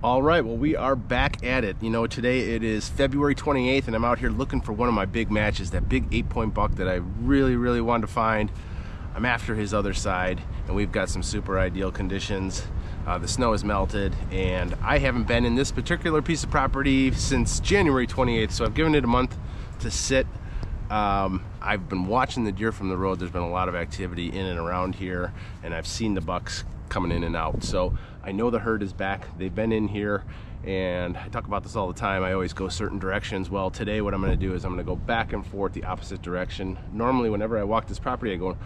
All right, well, we are back at it. You know, today it is February 28th, and I'm out here looking for one of my big matches, that big 8-point buck that I really wanted to find. I'm after his other side, and we've got some super ideal conditions. The snow has melted, and I haven't been in this particular piece of property since January 28th, so I've given it a month to sit. I've been watching the deer from the road. There's been a lot of activity in and around here, and I've seen the bucks coming in and out. So I know the herd is back. They've been in here, and I talk about this all the time. I always go certain directions. Well, today what I'm going to do is I'm going to go back and forth the opposite direction. Normally, whenever I walk this property, I go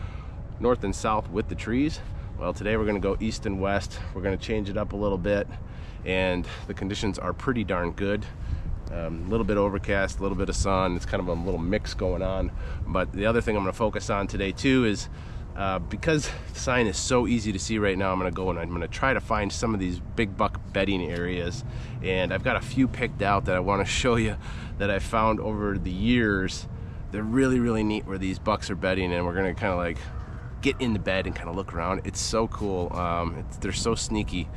north and south with the trees. Well, today we're going to go east and west. We're going to change it up a little bit, and the conditions are pretty darn good. A little bit overcast, a little bit of sun. It's kind of a little mix going on. But the other thing I'm going to focus on today too is because the sign is so easy to see right now, I'm going to go and I'm going to try to find some of these big buck bedding areas, and I've got a few picked out that I want to show you that I found over the years. They're really neat where these bucks are bedding, and we're going to kind of like get in the bed and kind of look around. It's so cool. They're so sneaky,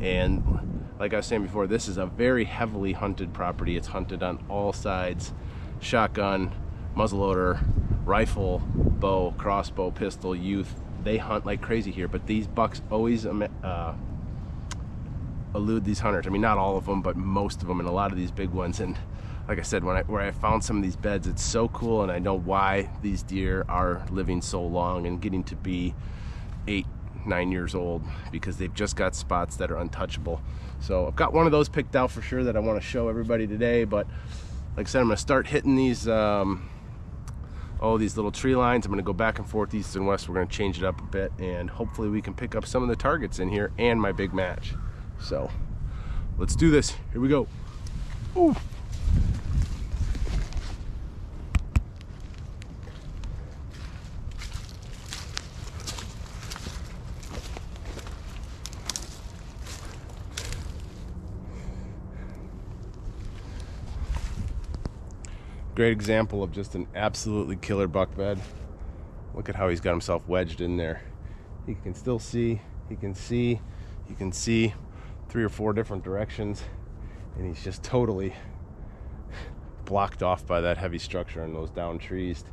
and like I was saying before, this is a very heavily hunted property. It's hunted on all sides: shotgun, muzzleloader, rifle, bow, crossbow, pistol, youth. They hunt like crazy here, but these bucks always elude these hunters. I mean, not all of them, but most of them, and a lot of these big ones. And like I said, where I found some of these beds, it's so cool, and I know why these deer are living so long and getting to be 8-9 years old, because they've just got spots that are untouchable. So I've got one of those picked out for sure that I want to show everybody today. But like I said, I'm going to start hitting these these little tree lines. I'm going to go back and forth east and west. We're going to change it up a bit, and hopefully we can pick up some of the targets in here and my big match. So let's do this. Here we go. Ooh. Great example of just an absolutely killer buck bed. Look at how he's got himself wedged in there. He can still see, he can see 3 or 4 different directions, and he's just totally blocked off by that heavy structure and those down trees.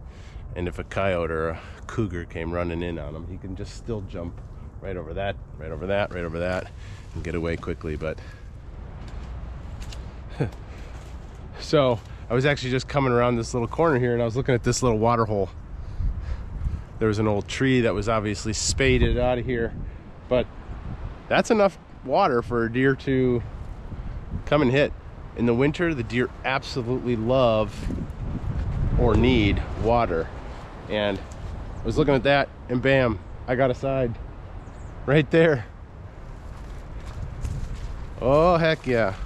And if a coyote or a cougar came running in on him, he can just still jump right over that, right over that, right over that, and get away quickly. But so I was actually just coming around this little corner here, and I was looking at this little water hole. There was an old tree that was obviously spaded out of here, but that's enough water for a deer to come and hit. In the winter, the deer absolutely love or need water. And I was looking at that, and bam, I got a side right there. Oh, heck yeah.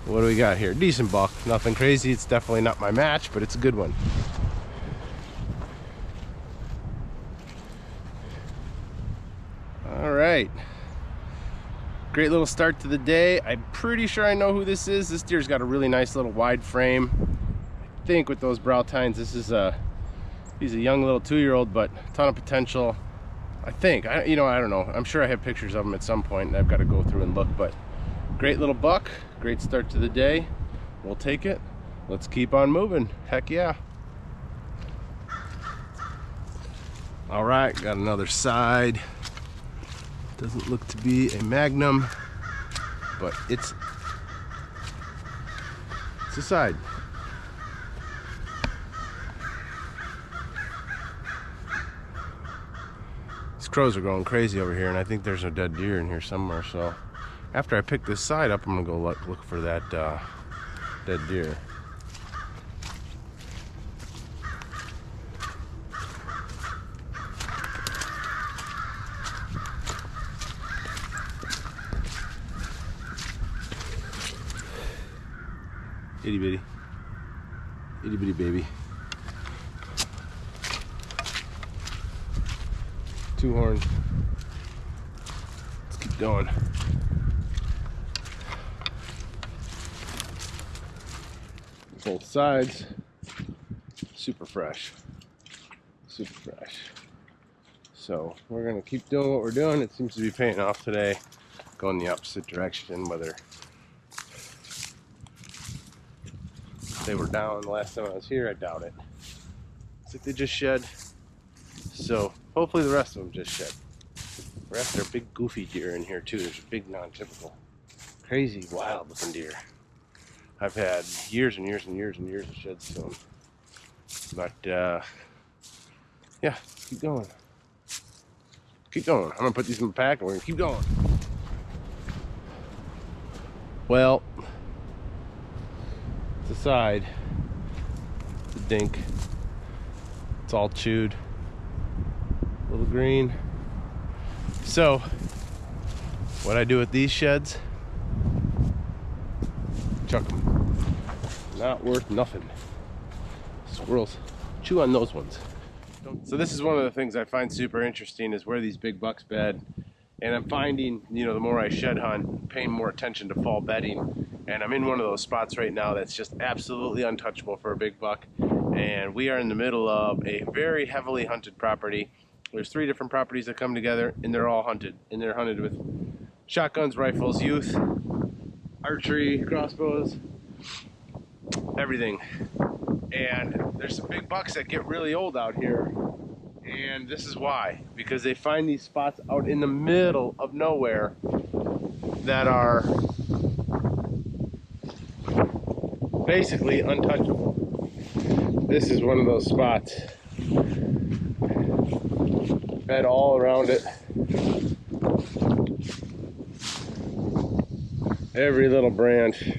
What do we got here? Decent buck, nothing crazy. It's definitely not my match, but it's a good one. All right, great little start to the day. I'm pretty sure I know who this is. This deer's got a really nice little wide frame. I think with those brow tines, this is he's a young little 2-year-old, but a ton of potential. I think, I don't know. I'm sure I have pictures of him at some point, and I've got to go through and look, but great little buck, great start to the day. We'll take it. Let's keep on moving. Heck yeah. All right, got another side. Doesn't look to be a magnum, but it's a side. These crows are going crazy over here, and I think there's a dead deer in here somewhere. So after I pick this side up, I'm gonna go look for that dead deer. Itty bitty baby. 2 horns. Let's keep going. Both sides, super fresh. So we're gonna keep doing what we're doing. It seems to be paying off today. Going the opposite direction, whether they were down the last time I was here. I doubt it. Looks like they just shed. So hopefully the rest of them just shed. The rest are big goofy deer in here too. There's a big non-typical, crazy wild looking deer. I've had years and years and years and years of sheds to them. But yeah, keep going. Keep going. I'm gonna put these in my pack and we're gonna keep going. Well, it's a side. It's a dink. It's all chewed. A little green. So, what I do with these sheds, chuck them. Not worth nothing. Squirrels chew on those ones. So this is one of the things I find super interesting is where these big bucks bed. And I'm finding, you know, the more I shed hunt, paying more attention to fall bedding. And I'm in one of those spots right now that's just absolutely untouchable for a big buck. And we are in the middle of a very heavily hunted property. There's 3 different properties that come together, and they're all hunted. And they're hunted with shotguns, rifles, youth, archery, crossbows, everything. And there's some big bucks that get really old out here. And this is why. Because they find these spots out in the middle of nowhere that are basically untouchable. This is one of those spots. Bed all around it. Every little branch.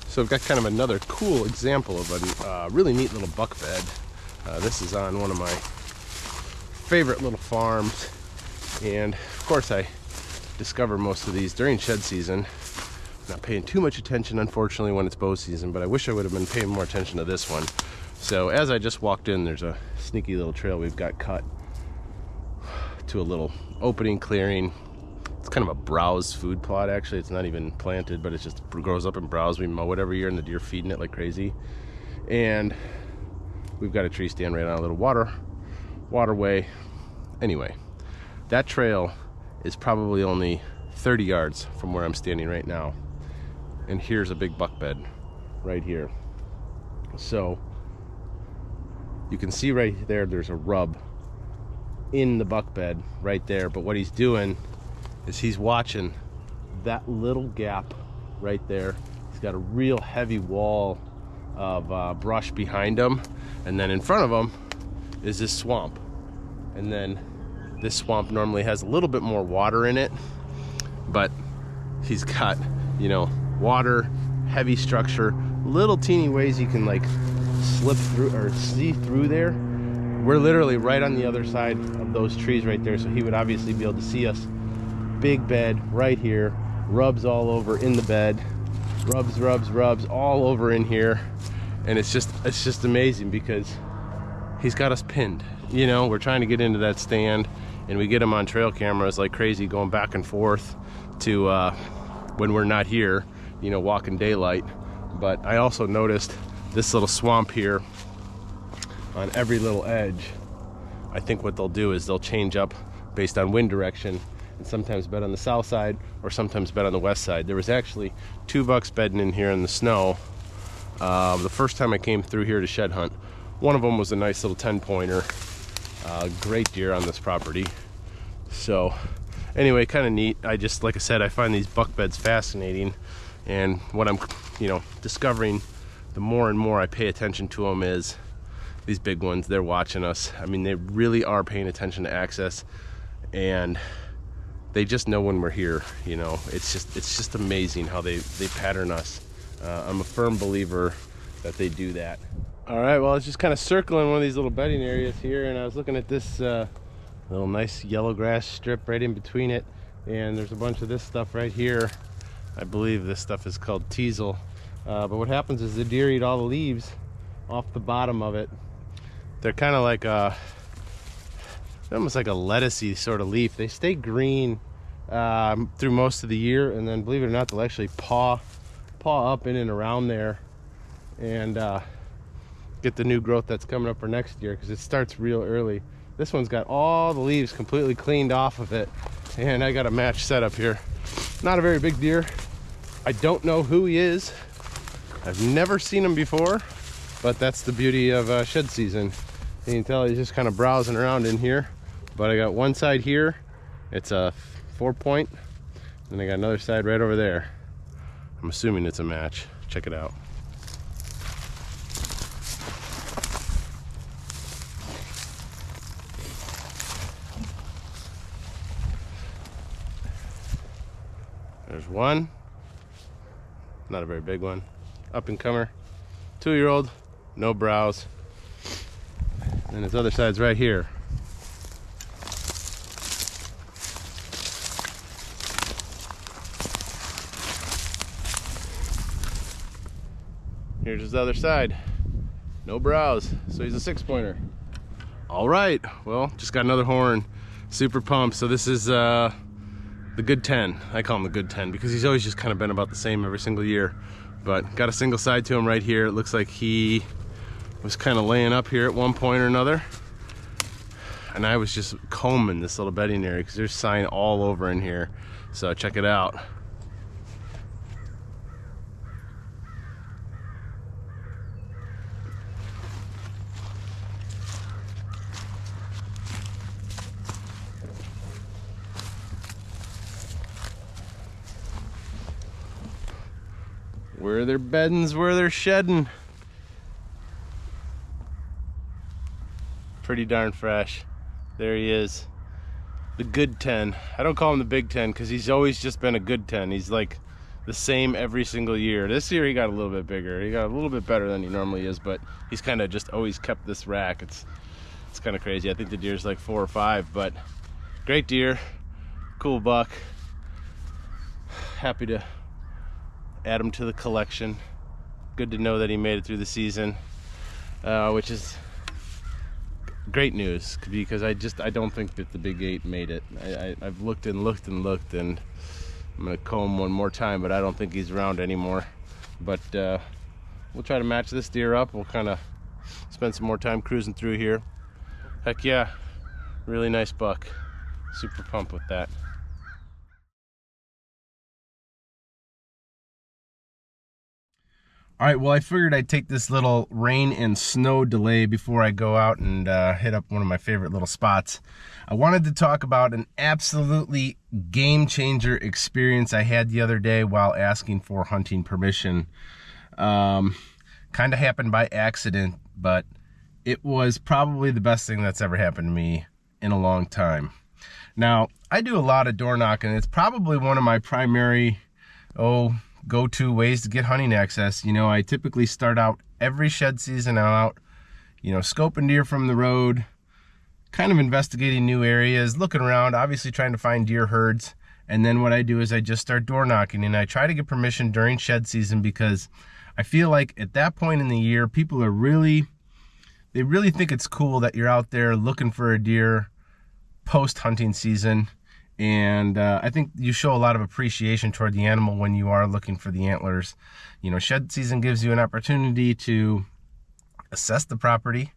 So I've got kind of another cool example of a really neat little buck bed. This is on one of my favorite little farms. And of course I discover most of these during shed season. Not paying too much attention, unfortunately, when it's bow season, but I wish I would have been paying more attention to this one. So as I just walked in, there's a sneaky little trail we've got cut to a little opening clearing. It's kind of a browse food plot, actually. It's not even planted, but it just grows up in browse. We mow it every year and the deer feeding it like crazy. And we've got a tree stand right on a little waterway. Anyway, that trail is probably only 30 yards from where I'm standing right now. And here's a big buck bed right here. So you can see right there, there's a rub in the buck bed right there. But what he's doing is he's watching that little gap right there. He's got a real heavy wall of brush behind him. And then in front of him is this swamp. And then this swamp normally has a little bit more water in it, but he's got, you know, water, heavy structure, little teeny ways you can like slip through or see through there. We're literally right on the other side of those trees right there, so he would obviously be able to see us. Big bed right here, rubs all over in the bed, rubs all over in here. And it's just amazing because he's got us pinned. You know, we're trying to get into that stand and we get him on trail cameras like crazy, going back and forth to when we're not here, you know, walking daylight. But I also noticed this little swamp here on every little edge. I think what they'll do is they'll change up based on wind direction and sometimes bed on the south side or sometimes bed on the west side. There was actually 2 bucks bedding in here in the snow the first time I came through here to shed hunt. One of them was a nice little 10-pointer. Great deer on this property. So anyway, kind of neat. I just, like I said, I find these buck beds fascinating, and what I'm, you know, discovering the more and more I pay attention to them is these big ones. They're watching us. I mean, they really are paying attention to access, and they just know when we're here. You know, it's just amazing how they pattern us. I'm a firm believer that they do that. All right, well, I was just kind of circling one of these little bedding areas here, and I was looking at this little nice yellow grass strip right in between it, and there's a bunch of this stuff right here. I believe this stuff is called teasel. But what happens is the deer eat all the leaves off the bottom of it. They're kind of like almost like a lettucey sort of leaf. They stay green through most of the year, and then believe it or not, they'll actually paw up in and around there and get the new growth that's coming up for next year, because it starts real early. This one's got all the leaves completely cleaned off of it, and I got a match set up here. Not a very big deer. I don't know who he is. I've never seen him before, but that's the beauty of shed season. You can tell he's just kind of browsing around in here. But I got one side here, it's a 4-point, and I got another side right over there. I'm assuming it's a match. Check it out. There's one, not a very big one, up and comer, 2-year-old, no browse, and his other side's right here. Here's his other side, no browse, so he's a 6-pointer. All right, well, just got another horn, super pumped. So this is the good 10. I call him the good 10 because he's always just kind of been about the same every single year. But got a single side to him right here. It looks like he was kind of laying up here at one point or another. And I was just combing this little bedding area because there's sign all over in here. So check it out. Where they're bedding's where they're shedding. Pretty darn fresh. There he is. The good 10. I don't call him the big 10 because he's always just been a good 10. He's like the same every single year. This year he got a little bit bigger. He got a little bit better than he normally is, but he's kind of just always kept this rack. It's kind of crazy. I think the deer's like 4 or 5, but great deer. Cool buck. Happy to add him to the collection. Good to know that he made it through the season, which is great news because I don't think that the big 8 made it. I've looked and looked and looked, and I'm gonna comb one more time, but I don't think he's around anymore. But we'll try to match this deer up. We'll kind of spend some more time cruising through here. Heck yeah, really nice buck. Super pumped with that. All right, well, I figured I'd take this little rain and snow delay before I go out and hit up one of my favorite little spots. I wanted to talk about an absolutely game changer experience I had the other day while asking for hunting permission. Kind of happened by accident, but it was probably the best thing that's ever happened to me in a long time. Now, I do a lot of door knocking. It's probably one of my primary, go-to ways to get hunting access. You know, I typically start out every shed season out, scoping deer from the road, kind of investigating new areas, looking around, obviously trying to find deer herds. And then what I do is I just start door knocking, and I try to get permission during shed season because I feel like at that point in the year, people are really think it's cool that you're out there looking for a deer post hunting season. And I think you show a lot of appreciation toward the animal when you are looking for the antlers. Shed season gives you an opportunity to assess the property,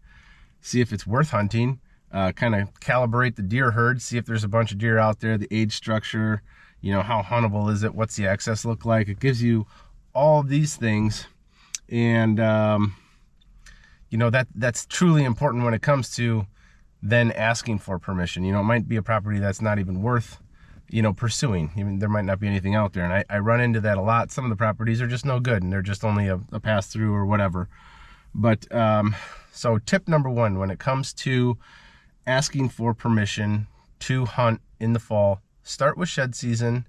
see if it's worth hunting, kind of calibrate the deer herd, see if there's a bunch of deer out there, the age structure, how huntable is it, what's the access look like. It gives you all of these things. And, that's truly important when it comes to then asking for permission. It might be a property that's not even worth, pursuing. Even there might not be anything out there. And I run into that a lot. Some of the properties are just no good and they're just only a pass through or whatever. But so tip number 1, when it comes to asking for permission to hunt in the fall, start with shed season.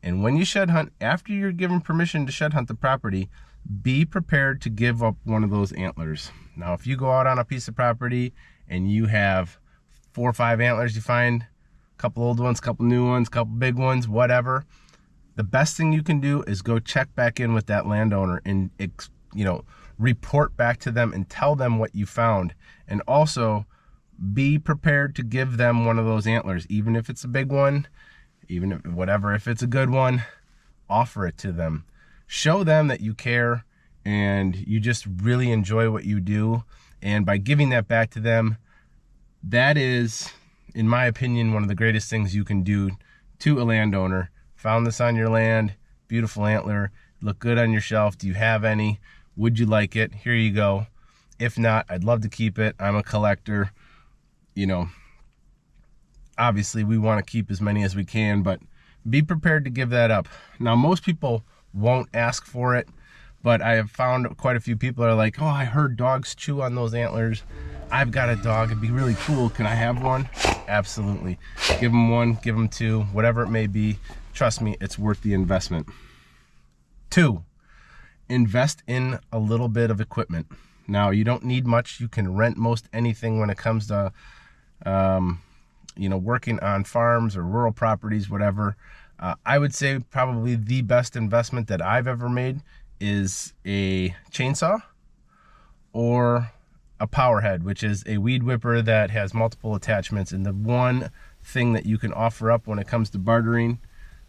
And when you shed hunt, after you're given permission to shed hunt the property, be prepared to give up one of those antlers. Now, if you go out on a piece of property and you have 4 or 5 antlers, you find a couple old ones, a couple new ones, a couple big ones, whatever, the best thing you can do is go check back in with that landowner and, report back to them and tell them what you found. And also be prepared to give them one of those antlers, even if it's a big one, even if it's a good one, offer it to them. Show them that you care and you just really enjoy what you do. And by giving that back to them, That is, in my opinion, one of the greatest things you can do to a landowner. Found this on your land, beautiful antler, look good on your shelf. Do you have any? Would you like it? Here you go. If not, I'd love to keep it. I'm a collector. You know, obviously we want to keep as many as we can, but be prepared to give that up. Now, most people won't ask for it, but I have found quite a few people are like, oh, I heard dogs chew on those antlers. I've got a dog, it'd be really cool. Can I have one? Absolutely. Give them one, give them two, whatever it may be. Trust me, it's worth the investment. 2, invest in a little bit of equipment. Now, you don't need much. You can rent most anything when it comes to, you know, working on farms or rural properties, whatever. I would say probably the best investment that I've ever made is a chainsaw or a power head, which is a weed whipper that has multiple attachments. And the one thing that you can offer up when it comes to bartering,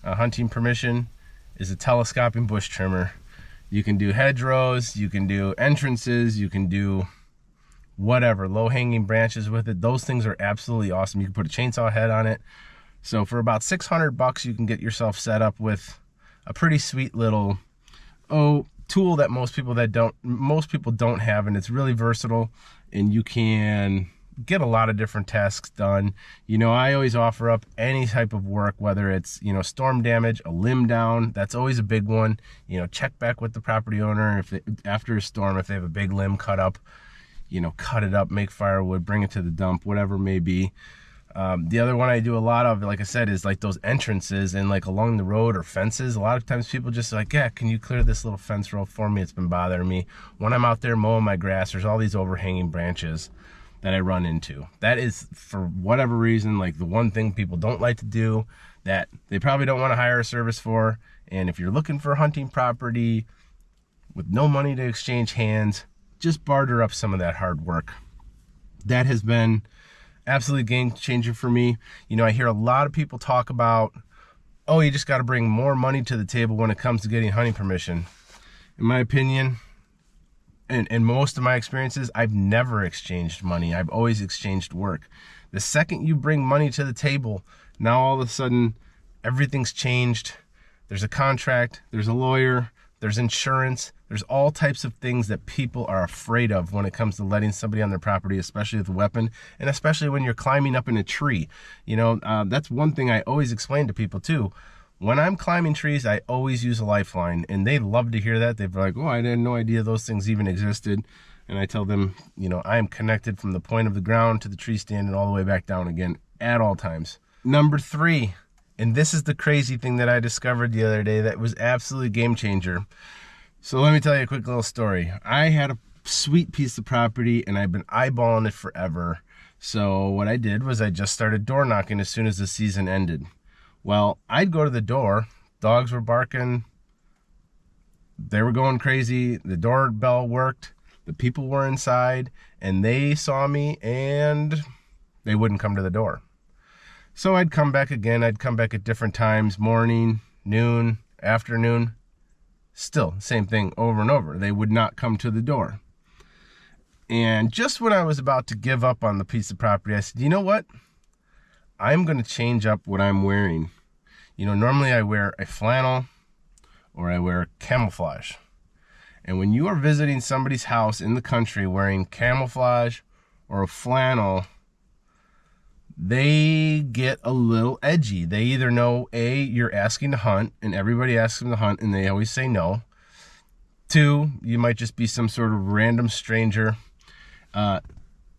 hunting permission, is a telescoping bush trimmer. You can do hedgerows, you can do entrances, you can do whatever, low-hanging branches with it. Those things are absolutely awesome. You can put a chainsaw head on it. So for about $600, you can get yourself set up with a pretty sweet little tool that most people don't have, and it's really versatile, and you can get a lot of different tasks done. You know, I always offer up any type of work, whether it's, you know, storm damage, a limb down, that's always a big one. You know, check back with the property owner if after a storm, if they have a big limb cut up, you know, cut it up, make firewood, bring it to the dump, whatever it may be. The other one I do a lot of, like I said, is like those entrances and like along the road or fences. A lot of times people just like, yeah, can you clear this little fence row for me? It's been bothering me. When I'm out there mowing my grass, there's all these overhanging branches that I run into. That is, for whatever reason, like the one thing people don't like to do, that they probably don't want to hire a service for. And if you're looking for hunting property with no money to exchange hands, just barter up some of that hard work. That has been absolutely game changer for me. You know, I hear a lot of people talk about, oh, you just got to bring more money to the table when it comes to getting hunting permission. In my opinion, and most of my experiences, I've never exchanged money. I've always exchanged work. The second you bring money to the table, now all of a sudden everything's changed. There's a contract, there's a lawyer, there's insurance, there's all types of things that people are afraid of when it comes to letting somebody on their property, especially with a weapon, and especially when you're climbing up in a tree. You know, that's one thing I always explain to people too. When I'm climbing trees, I always use a lifeline, and they love to hear that. They're like, oh, I had no idea those things even existed. And I tell them, you know, I am connected from the point of the ground to the tree stand and all the way back down again at all times. Number 3, and this is the crazy thing that I discovered the other day that was absolutely game changer. So let me tell you a quick little story. I had a sweet piece of property, and I've been eyeballing it forever. So what I did was I just started door knocking as soon as the season ended. Well, I'd go to the door, dogs were barking, they were going crazy, the doorbell worked, the people were inside, and they saw me, and they wouldn't come to the door. So I'd come back again, I'd come back at different times, morning, noon, afternoon, still same thing over and over. They would not come to the door. And just when I was about to give up on the piece of property, I said, you know what? I'm going to change up what I'm wearing. You know, normally I wear a flannel or I wear camouflage. And when you are visiting somebody's house in the country wearing camouflage or a flannel, they get a little edgy. They either know, A, you're asking to hunt, and everybody asks them to hunt, and they always say no. 2, you might just be some sort of random stranger.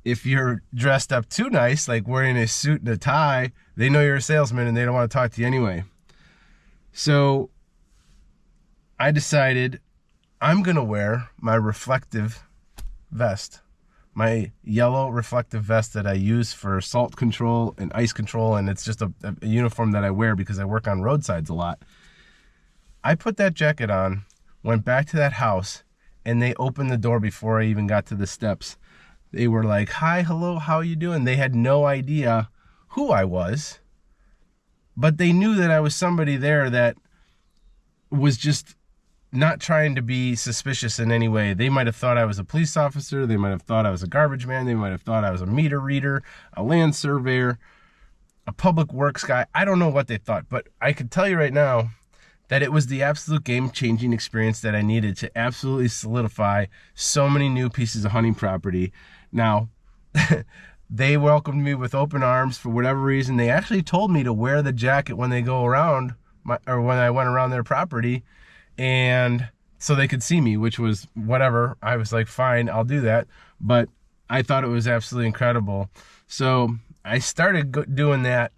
If you're dressed up too nice, like wearing a suit and a tie, they know you're a salesman and they don't want to talk to you anyway. So I decided I'm going to wear my reflective vest, my yellow reflective vest that I use for salt control and ice control, and it's just a uniform that I wear because I work on roadsides a lot. I put that jacket on, went back to that house, and they opened the door before I even got to the steps. They were like, hi, hello, how you doing? They had no idea who I was, but they knew that I was somebody there that was just not trying to be suspicious in any way. They might have thought I was a police officer. They might have thought I was a garbage man. They might have thought I was a meter reader, a land surveyor, a public works guy. I don't know what they thought, but I can tell you right now that it was the absolute game-changing experience that I needed to absolutely solidify so many new pieces of hunting property. Now, they welcomed me with open arms for whatever reason. They actually told me to wear the jacket when they go around, or when I went around their property, and so they could see me, which was whatever. I was like, fine, I'll do that. But I thought it was absolutely incredible. So I started doing that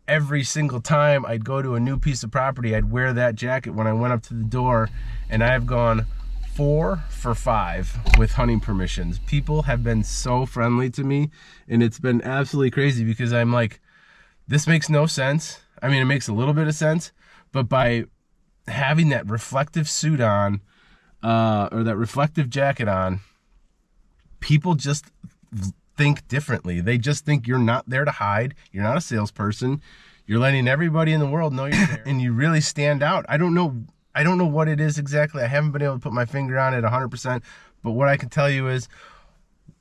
every single time I'd go to a new piece of property. I'd wear that jacket when I went up to the door, and I've gone 4 for 5 with hunting permissions. People have been so friendly to me, and it's been absolutely crazy because I'm like, this makes no sense. I mean, it makes a little bit of sense, but by having that reflective suit on, or that reflective jacket on, people just think differently. They just think you're not there to hide. You're not a salesperson. You're letting everybody in the world know you're there, and you really stand out. I don't know what it is exactly. I haven't been able to put my finger on it 100%, but what I can tell you is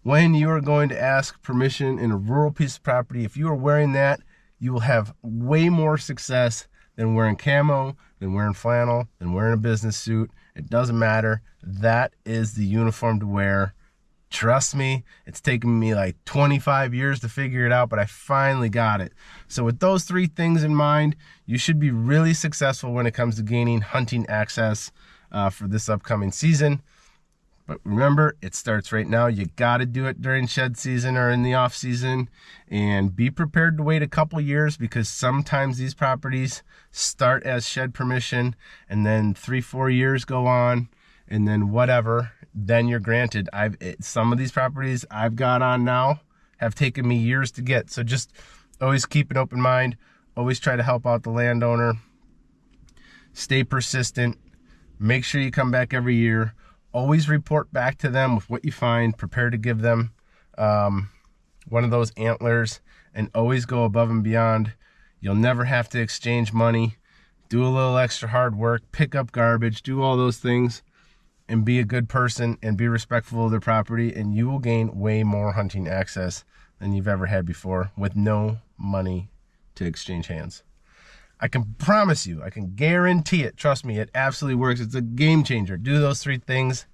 when you are going to ask permission in a rural piece of property, if you are wearing that, you will have way more success than wearing camo, than wearing flannel, than wearing a business suit. It doesn't matter. That is the uniform to wear. Trust me, it's taken me like 25 years to figure it out, but I finally got it. So with those 3 things in mind, you should be really successful when it comes to gaining hunting access for this upcoming season. But remember, it starts right now. You got to do it during shed season or in the off season, and be prepared to wait a couple years, because sometimes these properties start as shed permission and then 3-4 years go on, and then whatever, then you're granted. Some of these properties I've got on now have taken me years to get. So just always keep an open mind. Always try to help out the landowner. Stay persistent. Make sure you come back every year. Always report back to them with what you find. Prepare to give them one of those antlers, and always go above and beyond. You'll never have to exchange money. Do a little extra hard work. Pick up garbage. Do all those things, and be a good person and be respectful of their property, and you will gain way more hunting access than you've ever had before with no money to exchange hands. I can promise you, I can guarantee it. Trust me, it absolutely works. It's a game changer. Do those 3 things